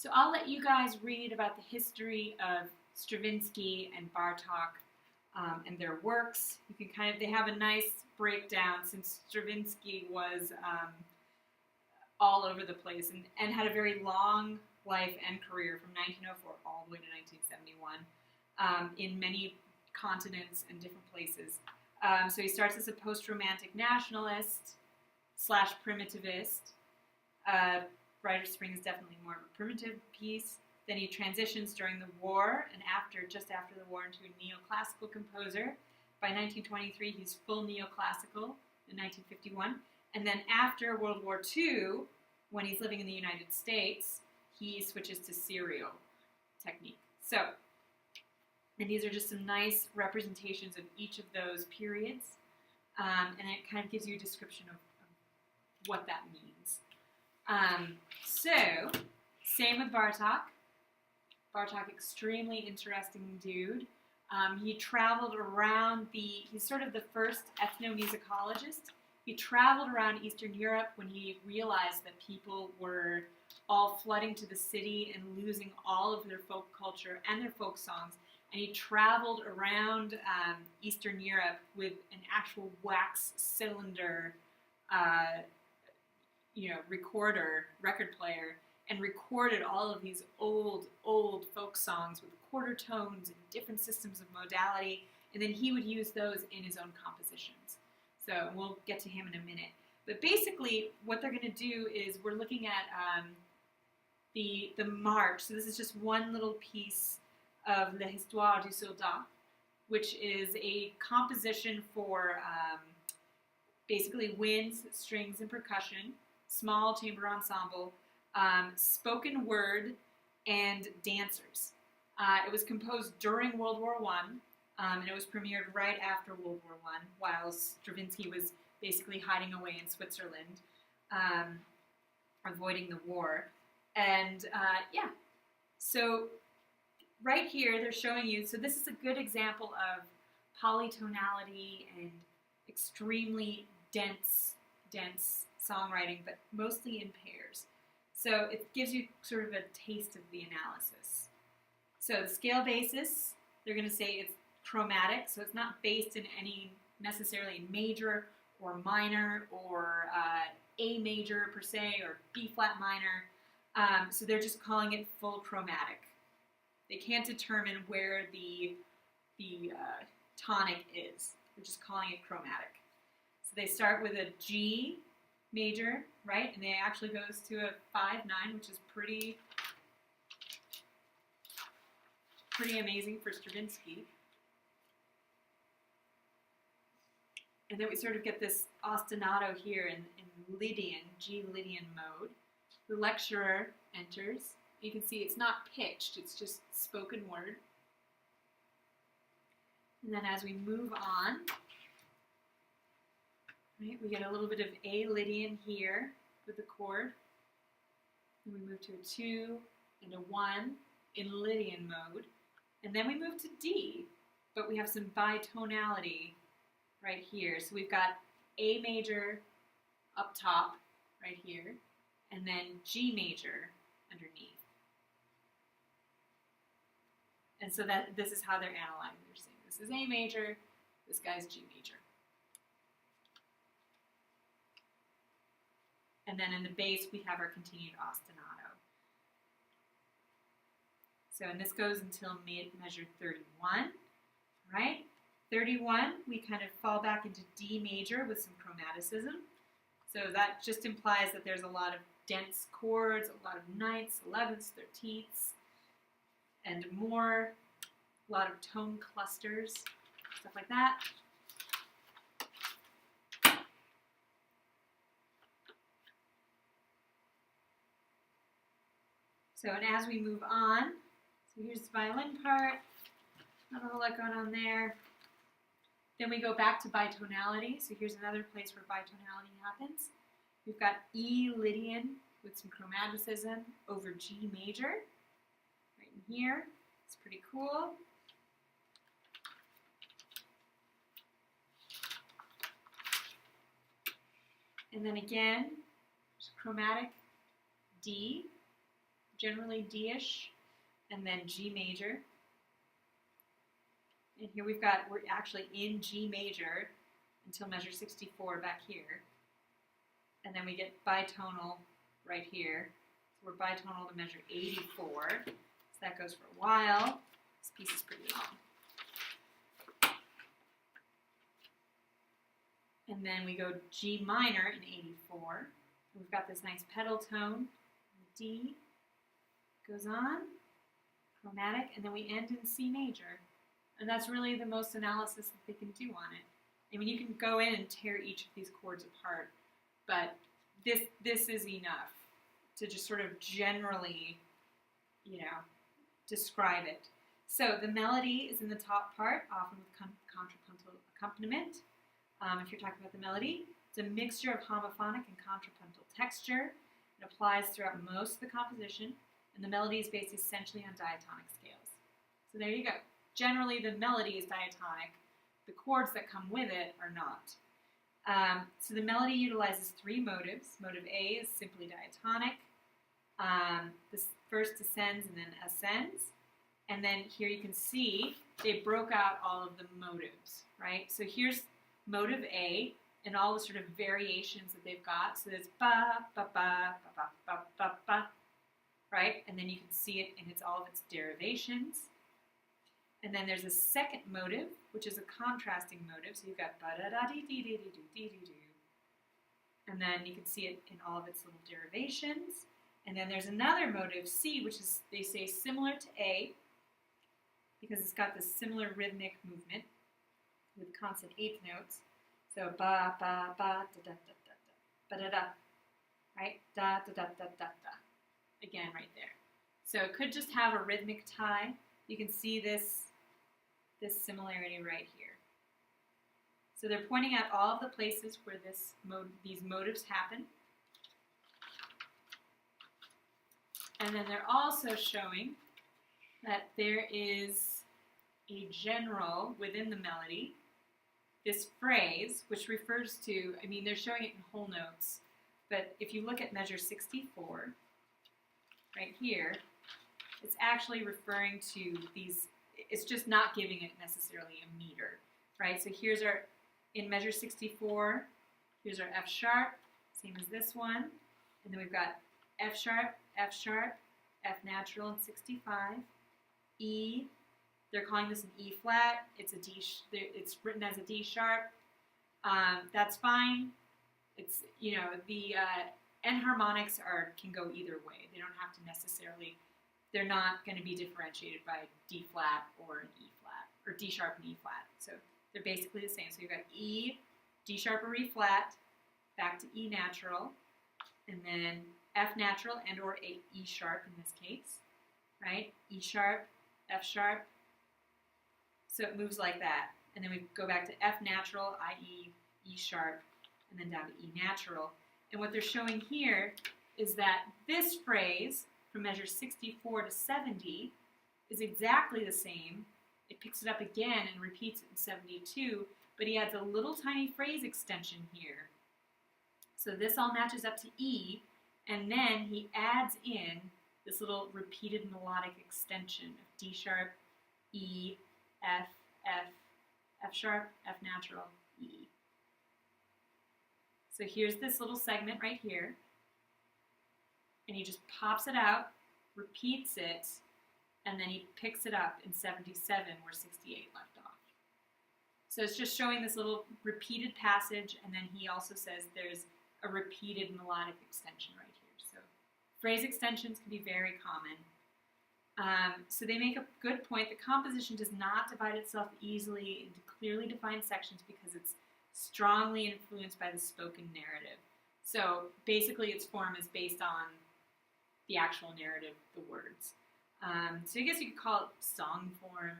So I'll let you guys read about the history of Stravinsky and Bartók and their works. You can they have a nice breakdown since Stravinsky was all over the place and had a very long life and career from 1904 all the way to 1971 in many continents and different places. So he starts as a post-romantic nationalist / primitivist. Rite of Spring is definitely more of a primitive piece. Then he transitions during the war and just after the war into a neoclassical composer. By 1923, he's full neoclassical in 1951. And then after World War II, when he's living in the United States, he switches to serial technique. So, and these are just some nice representations of each of those periods. And it kind of gives you a description of what that means. So, same with Bartók. Bartók, extremely interesting dude. He traveled around he's sort of the first ethnomusicologist. He traveled around Eastern Europe when he realized that people were all flooding to the city and losing all of their folk culture and their folk songs. And he traveled around Eastern Europe with an actual wax cylinder record player, and recorded all of these old folk songs with quarter tones and different systems of modality, and then he would use those in his own compositions. So we'll get to him in a minute. But basically, what they're going to do is we're looking at the march. So this is just one little piece of l'Histoire du Soldat, which is a composition for basically winds, strings, and percussion, small chamber ensemble, spoken word, and dancers. It was composed during World War I, and it was premiered right after World War I, while Stravinsky was basically hiding away in Switzerland, avoiding the war. And so right here they're showing you, so this is a good example of polytonality and extremely dense songwriting, but mostly in pairs. So it gives you sort of a taste of the analysis. So the scale basis, they're going to say it's chromatic, so it's not based in any necessarily major or minor or A major per se or B flat minor. So they're just calling it full chromatic. They can't determine where the tonic is. They're just calling it chromatic. So they start with a G major, right? And it actually goes to a 5/9, which is pretty amazing for Stravinsky. And then we sort of get this ostinato here in Lydian, G Lydian mode. The lecturer enters. You can see it's not pitched, it's just spoken word. And then as we move on, right, we get a little bit of A Lydian here with the chord. And we move to a 2 and a 1 in Lydian mode. And then we move to D, but we have some bitonality right here. So we've got A major up top right here, and then G major underneath. And so this is how they're analyzing. They're saying this is A major, this guy's G major. And then in the bass, we have our continued ostinato. So, and this goes until measure 31, right? 31, we kind of fall back into D major with some chromaticism. So that just implies that there's a lot of dense chords, a lot of ninths, 11ths, 13ths, and more, a lot of tone clusters, stuff like that. So, and as we move on, so here's the violin part, not a whole lot going on there. Then we go back to bitonality, so here's another place where bitonality happens. We've got E Lydian with some chromaticism over G major, right in here. It's pretty cool. And then again, chromatic D, generally D-ish, and then G major. And here we're actually in G major until measure 64 back here. And then we get bitonal right here. So we're bitonal to measure 84. So that goes for a while. This piece is pretty long. And then we go G minor in 84. We've got this nice pedal tone. D goes on, chromatic, and then we end in C major. And that's really the most analysis that they can do on it. I mean, you can go in and tear each of these chords apart, but this is enough to just sort of generally, describe it. So the melody is in the top part, often with contrapuntal accompaniment. If you're talking about the melody, it's a mixture of homophonic and contrapuntal texture. It applies throughout most of the composition, and the melody is based essentially on diatonic scales. So there you go. Generally, the melody is diatonic. The chords that come with it are not. So the melody utilizes three motives. Motive A is simply diatonic. This first descends and then ascends. And then here you can see they broke out all of the motives, right? So here's motive A and all the sort of variations that they've got. So there's ba, ba, ba, ba, ba, ba, ba, ba, right? And then you can see it in all of its derivations. And then there's a second motive, which is a contrasting motive. So you've got ba-da-da-dee-dee-dee-dee-dee-dee-dee. And then you can see it in all of its little derivations. And then there's another motive, C, which is, they say, similar to A, because it's got this similar rhythmic movement with constant eighth notes. So ba, ba, ba, da, da, da, da, da, ba, da, da, right? Da, da, da, da, da, da. Again, right there. So it could just have a rhythmic tie. You can see this similarity right here. So they're pointing out all of the places where these motives happen. And then they're also showing that there is a general within the melody, this phrase, which refers to, I mean, they're showing it in whole notes, but if you look at measure 64, right here, it's actually referring to these, it's just not giving it necessarily a meter, right? So here's our, in measure 64, here's our F sharp, same as this one, and then we've got F sharp, F sharp, F natural in 65, E, they're calling this an E flat, it's it's written as a D sharp, that's fine. It's, the enharmonics can go either way. They don't have to necessarily, they're not going to be differentiated by D flat or an E flat, or D sharp and E flat. So they're basically the same. So you've got E, D sharp or E flat, back to E natural, and then F natural and or E sharp in this case, right? E sharp, F sharp. So it moves like that. And then we go back to F natural, i.e. E sharp, and then down to E natural. And what they're showing here is that this phrase from measure 64 to 70 is exactly the same. It picks it up again and repeats it in 72, but he adds a little tiny phrase extension here. So this all matches up to E, and then he adds in this little repeated melodic extension of D sharp, E, F, F, F sharp, F natural, E. So here's this little segment right here, and he just pops it out, repeats it, and then he picks it up in 77 where 68 left off. So it's just showing this little repeated passage, and then he also says there's a repeated melodic extension right here. So phrase extensions can be very common. So they make a good point. The composition does not divide itself easily into clearly defined sections because it's strongly influenced by the spoken narrative. So basically its form is based on the actual narrative, the words. So I guess you could call it song form.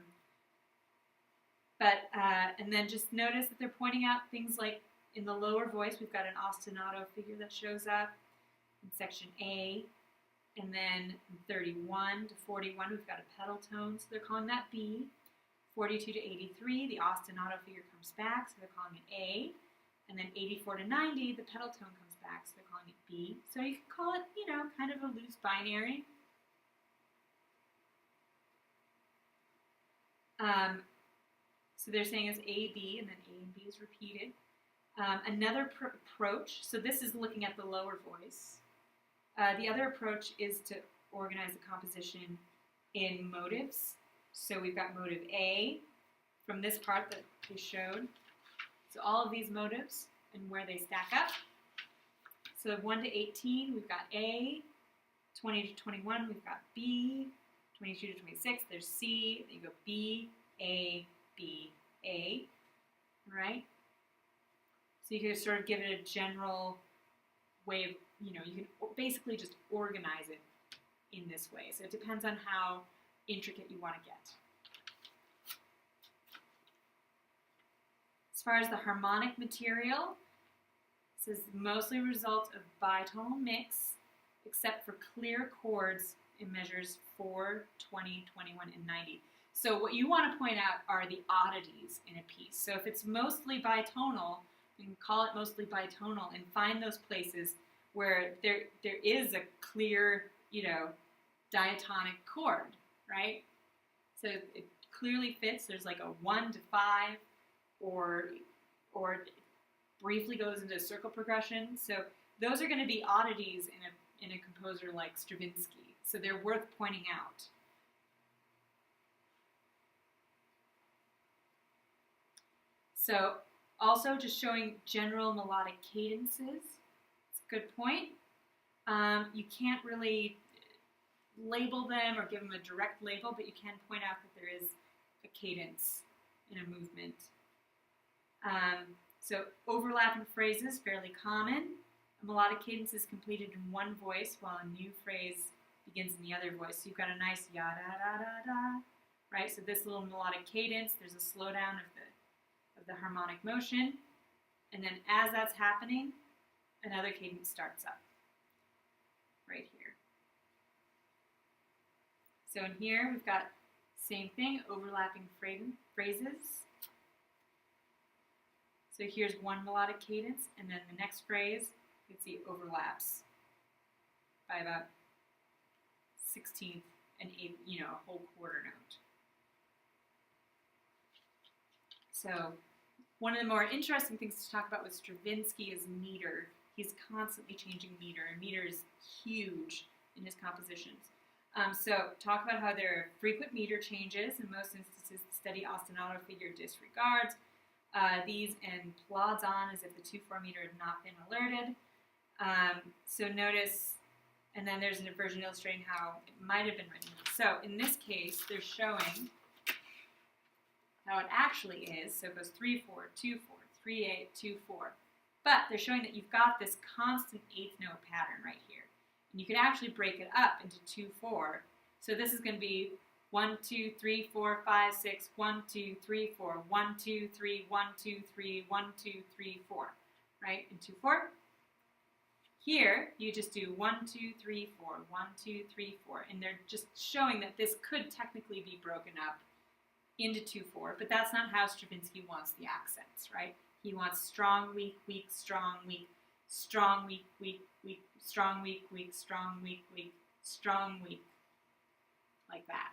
But, and then just notice that they're pointing out things like in the lower voice, we've got an ostinato figure that shows up in section A. And then from 31 to 41, we've got a pedal tone, so they're calling that B. 42 to 83, the ostinato figure comes back, so they're calling it A. And then 84 to 90, the pedal tone comes back, so they're calling it B. So you could call it, kind of a loose binary. So they're saying it's A, B, and then A and B is repeated. Another approach, so this is looking at the lower voice. The other approach is to organize the composition in motives. So we've got motive A from this part that we showed. So all of these motives and where they stack up. So 1 to 18, we've got A. 20 to 21, we've got B. 22 to 26, there's C. Then you go B, A, B, A. All right? So you can sort of give it a general way of, you can basically just organize it in this way. So it depends on how intricate you want to get. As far as the harmonic material, it says mostly a result of bitonal mix, except for clear chords in measures 4, 20, 21, and 90. So what you want to point out are the oddities in a piece. So if it's mostly bitonal, you can call it mostly bitonal and find those places where there is a clear, diatonic chord, right? So it clearly fits. There's like a 1 to 5, or briefly goes into circle progression. So those are going to be oddities in a composer like Stravinsky. So they're worth pointing out. So also just showing general melodic cadences. It's a good point. You can't really label them or give them a direct label, but you can point out that there is a cadence in a movement. So overlapping phrases, fairly common. A melodic cadence is completed in one voice while a new phrase begins in the other voice. So you've got a nice ya-da-da-da-da, right? So this little melodic cadence, there's a slowdown of the harmonic motion. And then as that's happening, another cadence starts up, right here. So in here, we've got same thing, overlapping phrases. So here's one melodic cadence, and then the next phrase, you can see overlaps by about 16th and 8th, a whole quarter note. So one of the more interesting things to talk about with Stravinsky is meter. He's constantly changing meter, and meter is huge in his compositions. So talk about how there are frequent meter changes. In most instances, the steady ostinato figure disregards these and plods on as if the 2/4 meter had not been alerted. So notice, and then there's a version illustrating how it might have been written. So in this case, they're showing how it actually is. So it goes 3/4, 2/4, 3/8, 2/4. But they're showing that you've got this constant 8th note pattern right here. And you can actually break it up into 2/4. So this is going to be 1, 2, 3, 4, 5, 6, 1, 2, 3, 4, 1, 2, 3, 1, 2, 3, 1, 2, 3, 4, right? In 2/4. Here, you just do 1, 2, 3, 4, 1, 2, 3, 4, and they're just showing that this could technically be broken up into 2/4, but that's not how Stravinsky wants the accents, right? He wants strong, weak, weak, strong, weak, strong, weak, weak, weak, strong, weak, weak, strong, weak, weak, strong, weak, like that.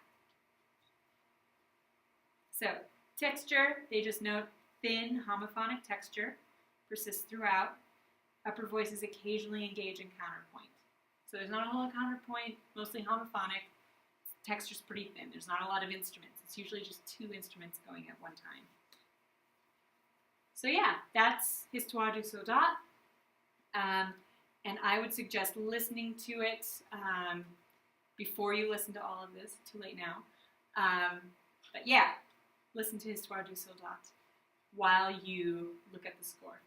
So, texture, they just note thin homophonic texture persists throughout. Upper voices occasionally engage in counterpoint. So there's not a whole lot of counterpoint, mostly homophonic. Texture's pretty thin. There's not a lot of instruments. It's usually just 2 instruments going at one time. So yeah, that's Histoire du Soldat. And I would suggest listening to it before you listen to all of this. Too late now. But yeah, listen to Histoire du Soldat while you look at the score.